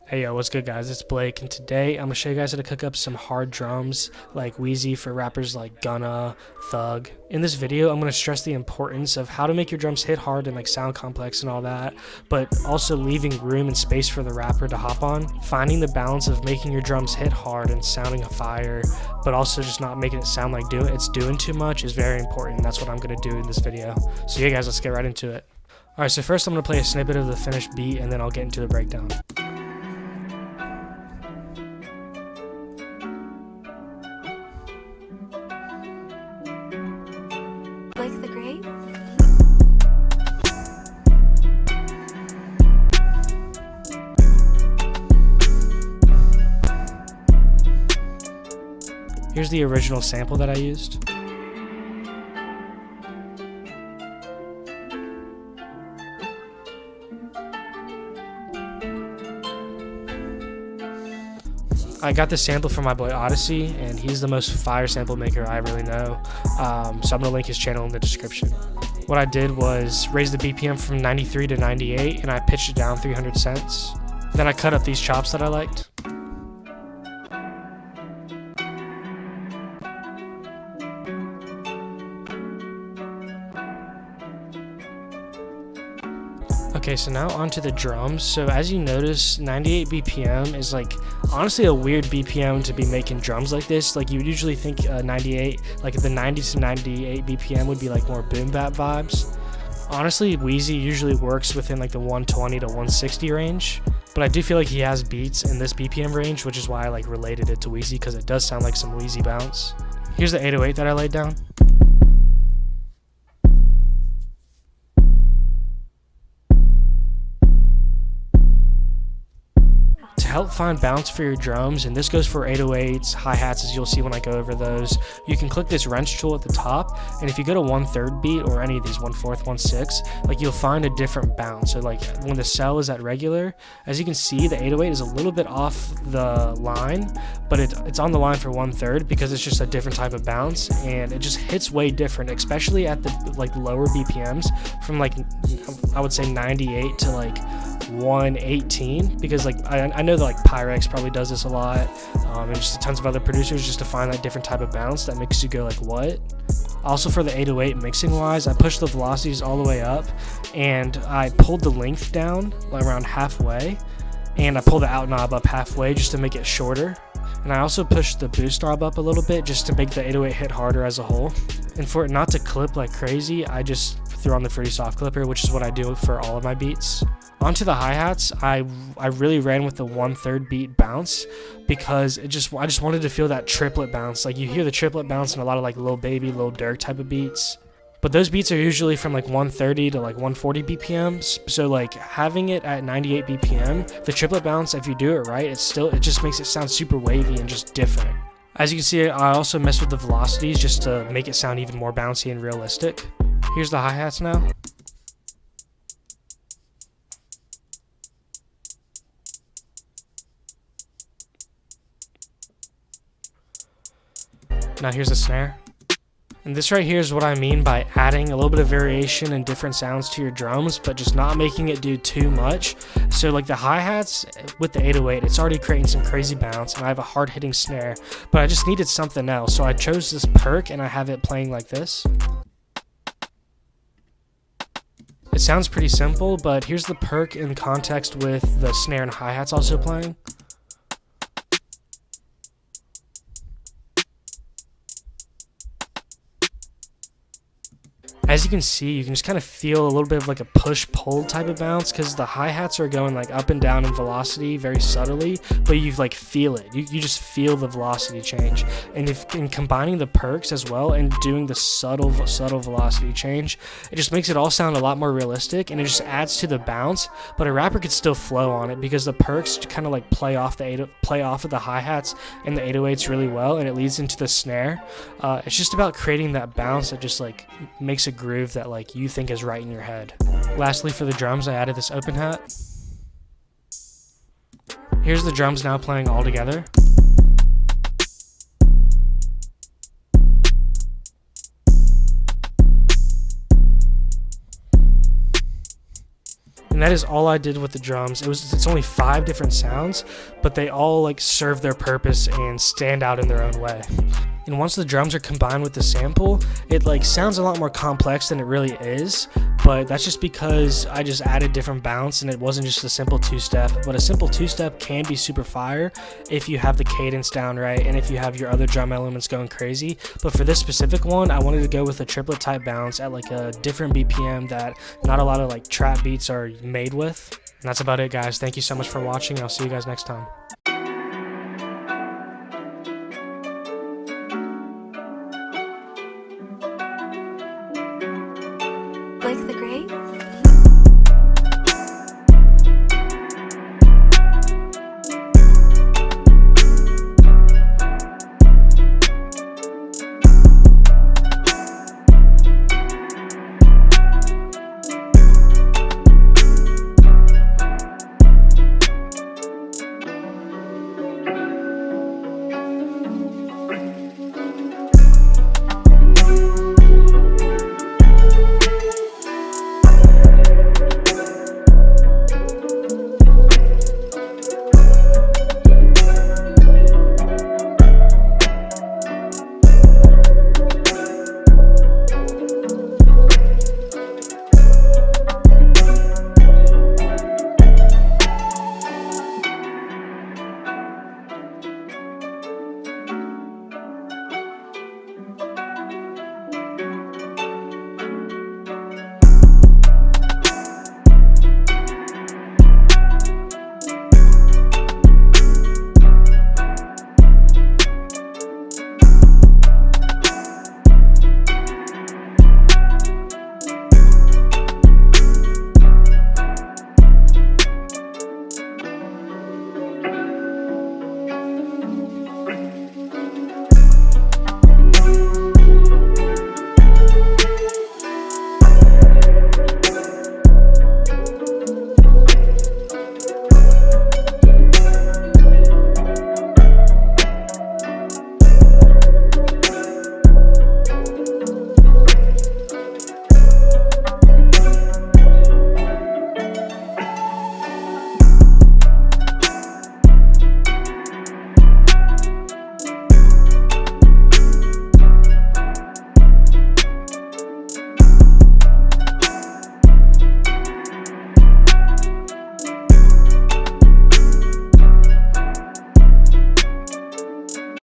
Hey yo, what's good guys? It's Blake, and today I'm going to show you guys how to cook up some hard drums like Wheezy for rappers like Gunna, Thug. In this video, I'm going to stress the importance of how to make your drums hit hard and like sound complex and all that, but also leaving room and space for the rapper to hop on. Finding the balance of making your drums hit hard and sounding a fire, but also just not making it sound like it's doing too much is very important. That's what I'm going to do in this video. So yeah guys, let's get right into it. Alright, so first I'm going to play a snippet of the finished beat and then I'll get into the breakdown. Blake the Great? Here's the original sample that I used. I got this sample from my boy Odyssey, and he's the most fire sample maker I really know, so I'm going to link his channel in the description. What I did was raise the BPM from 93 to 98, and I pitched it down 300 cents. Then I cut up these chops that I liked. Okay, so now onto the drums. So as you notice, 98 BPM is like honestly a weird BPM to be making drums like this. Like you would usually think 98, like the 90 to 98 BPM would be like more boom bap vibes. Honestly, Wheezy usually works within like the 120 to 160 range, but I do feel like he has beats in this BPM range, which is why I like related it to Wheezy, because it does sound like some Wheezy bounce. Here's the 808 that I laid down. To help find bounce for your drums, and this goes for 808s, hi-hats, as you'll see when I go over those, you can click this wrench tool at the top, and if you go to 1/3 beat or any of these 1/4, 1/6, like you'll find a different bounce. So like when the cell is at regular, as you can see, the 808 is a little bit off the line, but it's on the line for 1/3 because it's just a different type of bounce, and it just hits way different, especially at the like lower BPMs from like I would say 98 to like 118, because like I know that like Pyrex probably does this a lot, and just tons of other producers, just to find that different type of bounce that makes you go like what. Also for the 808 mixing wise, I pushed the velocities all the way up and I pulled the length down around halfway, and I pulled the out knob up halfway just to make it shorter. And I also pushed the boost knob up a little bit just to make the 808 hit harder as a whole. And for it not to clip like crazy, I just threw on the Fruity Soft Clipper, which is what I do for all of my beats. Onto the hi-hats, I really ran with the 1/3 beat bounce because I just wanted to feel that triplet bounce. Like you hear the triplet bounce in a lot of like Lil Baby, Lil Durk type of beats. But those beats are usually from like 130 to like 140 BPMs. So like having it at 98 BPM, the triplet bounce, if you do it right, it just makes it sound super wavy and just different. As you can see, I also messed with the velocities just to make it sound even more bouncy and realistic. Here's the hi-hats now. Now here's the snare. And this right here is what I mean by adding a little bit of variation and different sounds to your drums, but just not making it do too much. So like the hi-hats with the 808, it's already creating some crazy bounce, and I have a hard-hitting snare, but I just needed something else. So I chose this perk, and I have it playing like this. It sounds pretty simple, but here's the perk in context with the snare and hi-hats also playing. As you can see, you can just kind of feel a little bit of like a push-pull type of bounce because the hi-hats are going like up and down in velocity very subtly, but you like feel it. You just feel the velocity change. And in combining the perks as well and doing the subtle velocity change, it just makes it all sound a lot more realistic, and it just adds to the bounce, but a rapper could still flow on it because the perks kind of like play off of the hi-hats and the 808s really well, and it leads into the snare. It's just about creating that bounce that just like makes a groove that like you think is right in your head. Lastly, for the drums, I added this open hat. Here's the drums now playing all together. And that is all I did with the drums. It's only 5 different sounds, but they all like serve their purpose and stand out in their own way. And once the drums are combined with the sample, it like sounds a lot more complex than it really is, but that's just because I just added different bounce and it wasn't just a simple 2-step. But a simple 2-step can be super fire if you have the cadence down right and if you have your other drum elements going crazy. But for this specific one, I wanted to go with a triplet type bounce at like a different BPM that not a lot of like trap beats are made with. And that's about it, guys. Thank you so much for watching, and I'll see you guys next time.